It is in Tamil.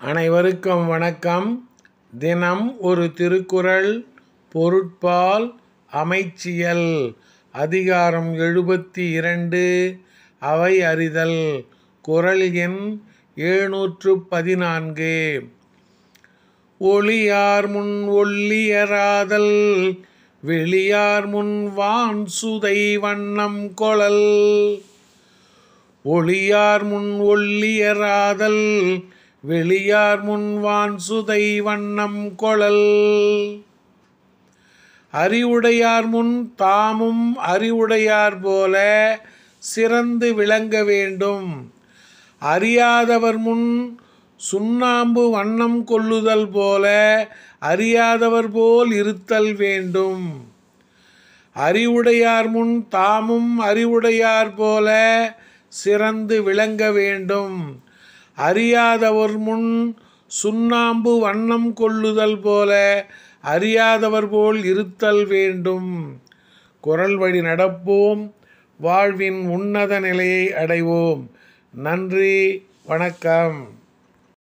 அனைவருக்கும் வணக்கம். தினம் ஒரு திருக்குறள். பொருட்பால் அமைச்சியல். அதிகாரம் 72. அவை அறிதல். குறள் எண் 714. ஒளியார் முன் ஒள்ளியராதல் வெளியார் முன் வான்சுதை வண்ணம் கொளல். ஒளியார் முன் ஒள்ளியராதல் வெளியார் முன் வான்சுதை வண்ணம் கொளல். அறிவுடையார் முன் தாமும் அறிவுடையார் போல சிறந்து விளங்க வேண்டும். அறியாதவர் முன் சுண்ணாம்பு வண்ணம் கொள்ளுதல் போல அறியாதவர் போல் இருத்தல் வேண்டும். அறிவுடையார் முன் தாமும் அறிவுடையார் போல சிறந்து விளங்க வேண்டும். அறியாதவர் முன் சுண்ணாம்பு வண்ணம் கொள்ளுதல் போல அறியாதவர் போல் இருத்தல் வேண்டும். குறள் வழி நடப்போம், வாழ்வின் உன்னத நிலையை அடைவோம். நன்றி, வணக்கம்.